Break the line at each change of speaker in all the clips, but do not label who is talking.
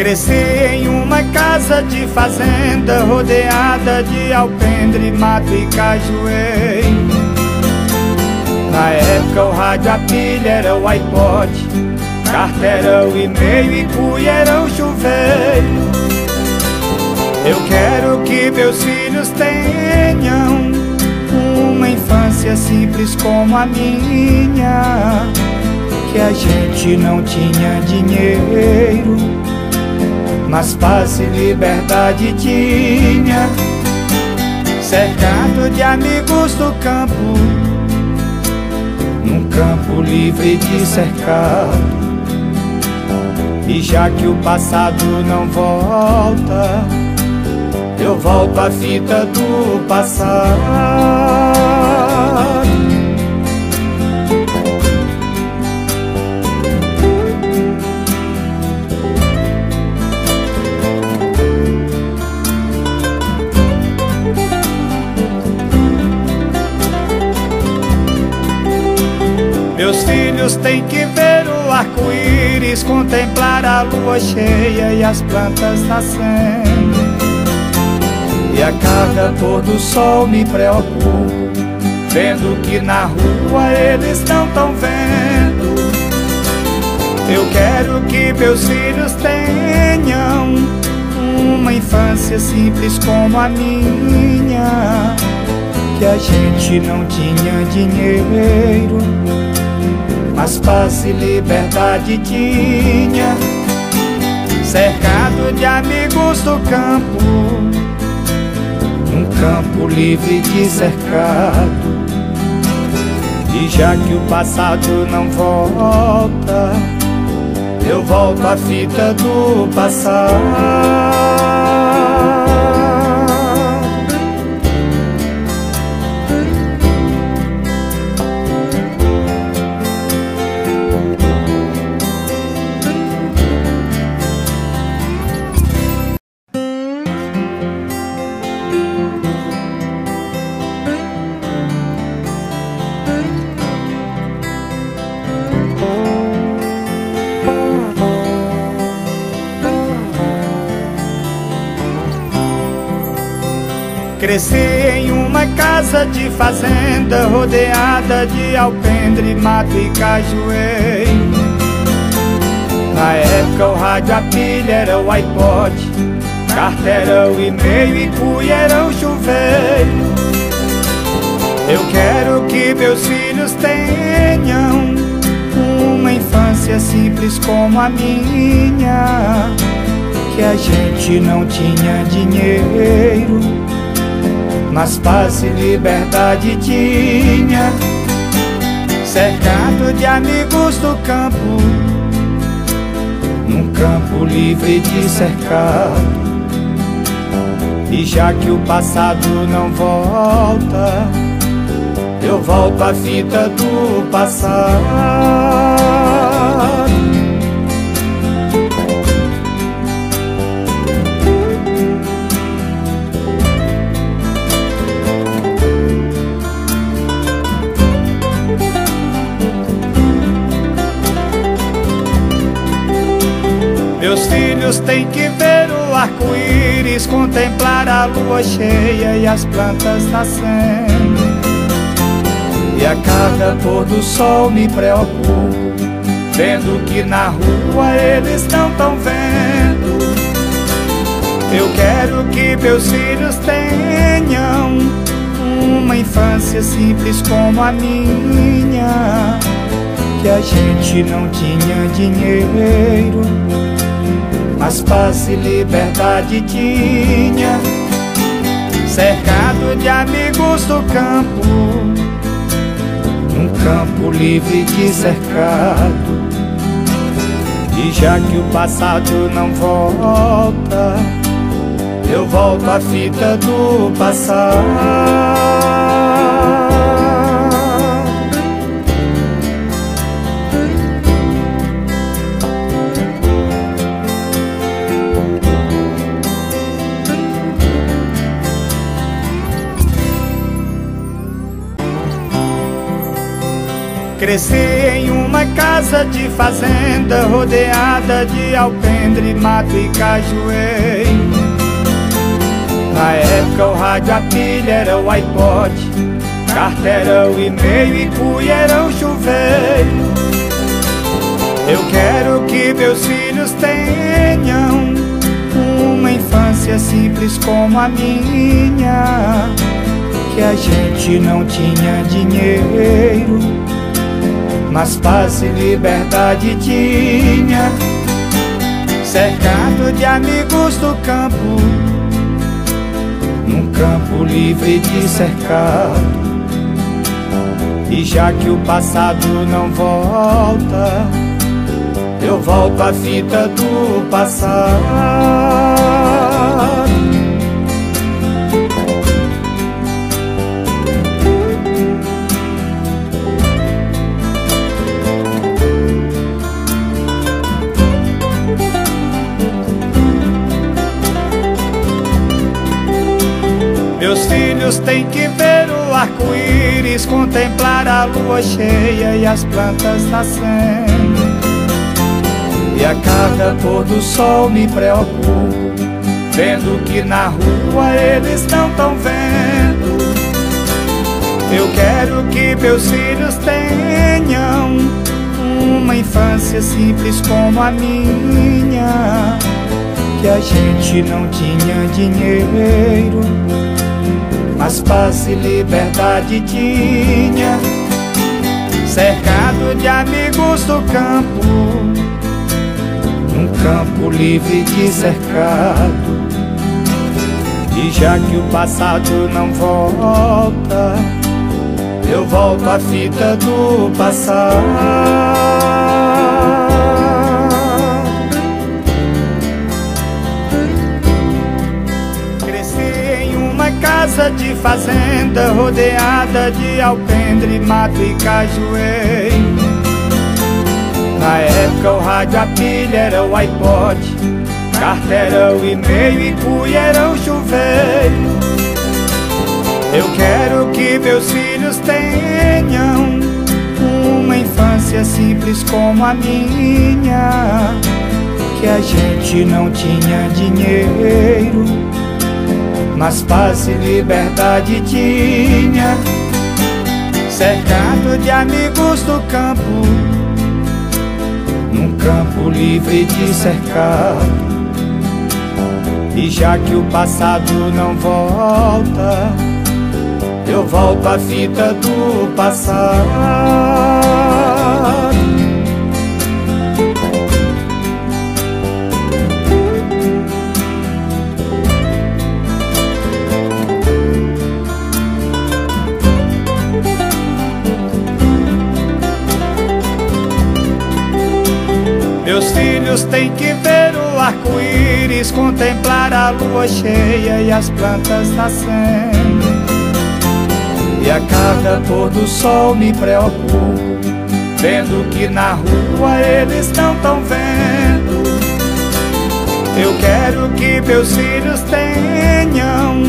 Cresci em uma casa de fazenda, rodeada de alpendre, mato e cajueiro. Na época o rádio a pilha era o iPod, carta era o e-mail e cuia era o chuveiro. Eu quero que meus filhos tenham uma infância simples como a minha, que a gente não tinha dinheiro, mas paz e liberdade tinha. Cercado de amigos do campo, num campo livre de cercado. E já que o passado não volta, eu volto à fita do passado. Meus filhos têm que ver o arco-íris, contemplar a lua cheia e as plantas nascendo. E a cada pôr do sol me preocupo, vendo que na rua eles não estão vendo. Eu quero que meus filhos tenham uma infância simples como a minha, que a gente não tinha dinheiro, mas paz e liberdade tinha. Cercado de amigos do campo, um campo livre de cercado. E já que o passado não volta, eu volto à fita do passado. Cresci em uma casa de fazenda, rodeada de alpendre, mato e cajueiro. Na época o rádio a pilha era o iPod, carta era o e-mail e cuia era o chuveiro. Eu quero que meus filhos tenham uma infância simples como a minha, que a gente não tinha dinheiro, mas paz e liberdade tinha. Cercado de amigos do campo, num campo livre de cercado. E já que o passado não volta, eu volto à fita do passado. Meus filhos têm que ver o arco-íris, contemplar a lua cheia e as plantas nascendo. E a cada pôr do sol me preocupo, vendo que na rua eles não estão vendo. Eu quero que meus filhos tenham uma infância simples como a minha, que a gente não tinha dinheiro, mas paz e liberdade tinha. Cercado de amigos do campo, num campo livre de cercado. E já que o passado não volta, eu volto à fita do passado. Cresci em uma casa de fazenda, rodeada de alpendre, mato e cajueiro. Na época o rádio, a pilha era o iPod, carta era o e-mail e cuia era o chuveiro. Eu quero que meus filhos tenham uma infância simples como a minha, que a gente não tinha dinheiro, mas paz e liberdade tinha. Cercado de amigos do campo, num campo livre de cercado. E já que o passado não volta, eu volto à fita do passado. Meus filhos têm que ver o arco-íris, contemplar a lua cheia e as plantas nascendo. E a cada pôr do sol me preocupo, vendo que na rua eles não tão vendo. Eu quero que meus filhos tenham uma infância simples como a minha, que a gente não tinha dinheiro, mas paz e liberdade tinha. Cercado de amigos do campo, num campo livre de cercado. E já que o passado não volta, eu volto à fita do passado. Casa de fazenda, rodeada de alpendre, mato e cajueiro. Na época o rádio, a pilha era o iPod, carta era o e-mail e cuia era o chuveiro. Eu quero que meus filhos tenham uma infância simples como a minha, que a gente não tinha dinheiro, mas paz e liberdade tinha. Cercado de amigos do campo, num campo livre de cercado. E já que o passado não volta, eu volto à fita do passado. Meus filhos têm que ver o arco-íris, contemplar a lua cheia e as plantas nascendo. E a cada pôr do sol me preocupo, vendo que na rua eles não tão vendo. Eu quero que meus filhos tenham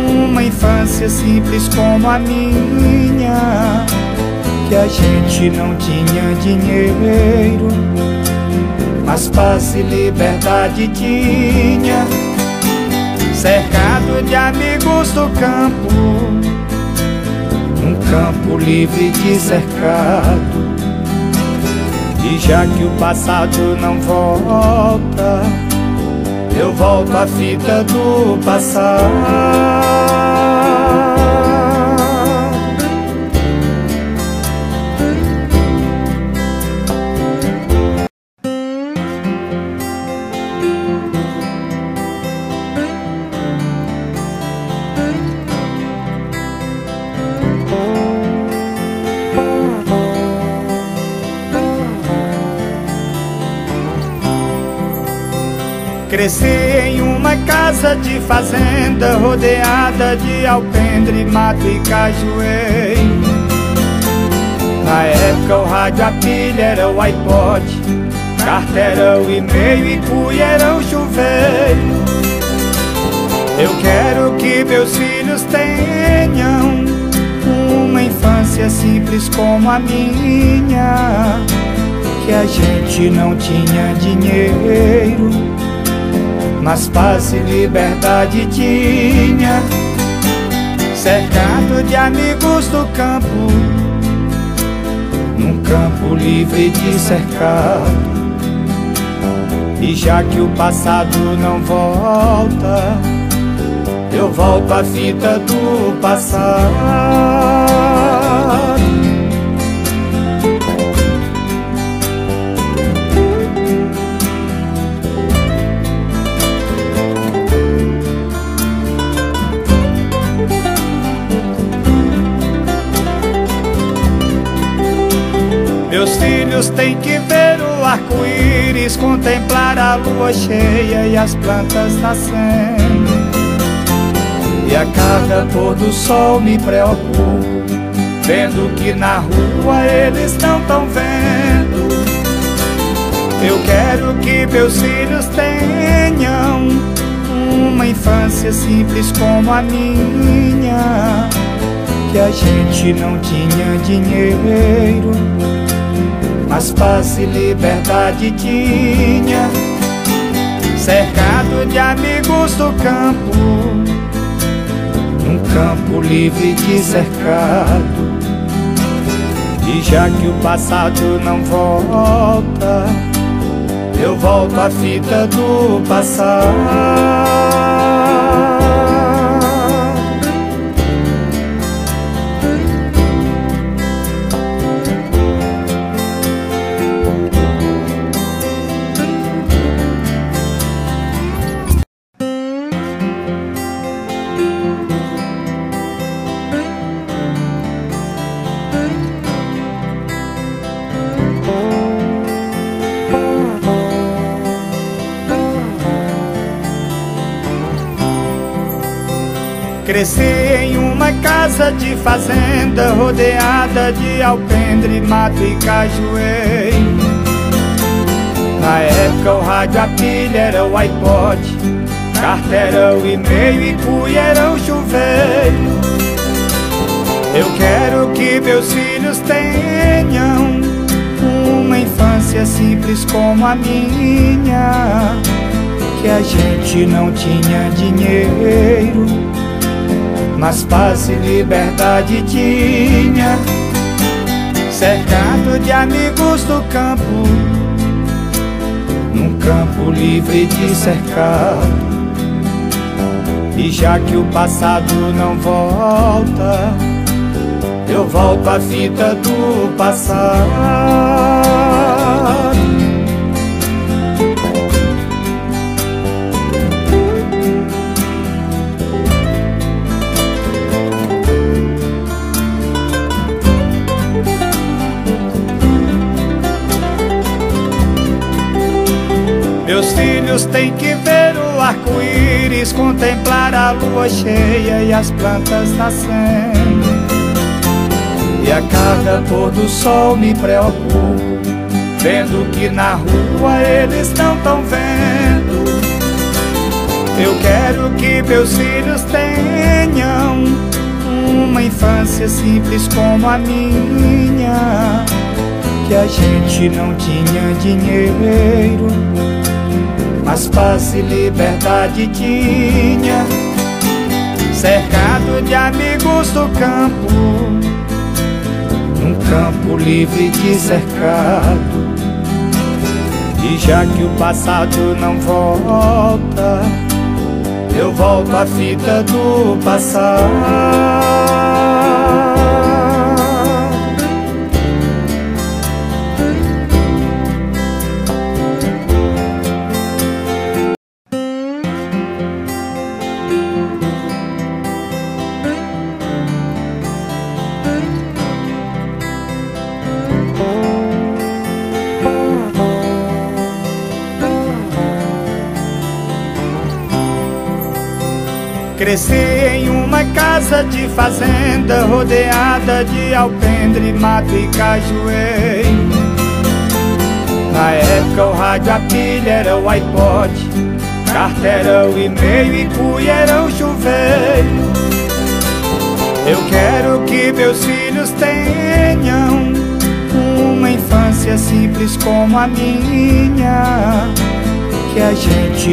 uma infância simples como a minha, que a gente não tinha dinheiro, mas paz e liberdade tinha. Cercado de amigos do campo, um campo livre de cercado. E já que o passado não volta, eu volto à fita do passado. Cresci em uma casa de fazenda, rodeada de alpendre, mato e cajueiro. Na época o rádio, a pilha era o iPod, carta era o e-mail e cuia era o chuveiro. Eu quero que meus filhos tenham uma infância infância simples como a minha, que a gente não tinha dinheiro, mas paz e liberdade tinha. Cercado de amigos do campo, num campo livre de cercado. E já que o passado não volta, eu volto à fita do passado. Meus filhos têm que ver o arco-íris, contemplar a lua cheia e as plantas nascendo. E a cada pôr do sol me preocupo, vendo que na rua eles não estão vendo. Eu quero que meus filhos tenham uma infância simples como a minha, que a gente não tinha dinheiro, mas paz e liberdade tinha. Cercado de amigos do campo, num campo livre de cercado. E já que o passado não volta, eu volto à fita do passado. Cresci em uma casa de fazenda, rodeada de alpendre, mato e cajueiro. Na época o rádio a pilha era o iPod, carta era o e-mail e cuia era o chuveiro. Eu quero que meus filhos tenham uma infância simples como a minha, que a gente não tinha dinheiro, mas paz e liberdade tinha. Cercado de amigos do campo, num campo livre de cercado. E já que o passado não volta, eu volto à fita do passado. Meus filhos têm que ver o arco-íris, contemplar a lua cheia e as plantas nascendo. E a cada pôr do sol me preocupo, vendo que na rua eles não estão vendo. Eu quero que meus filhos tenham uma infância simples como a minha, que a gente não tinha dinheiro, mas paz e liberdade tinha. Cercado de amigos do campo, num campo livre de cercado. E já que o passado não volta, eu volto à fita do passado. Cresci em uma casa de fazenda, rodeada de alpendre, mato e cajueiro. Na época o rádio a pilha era o iPod, carta era o e-mail e cuia era o chuveiro. Eu quero que meus filhos filhos tenham uma infância simples como a minha, que a gente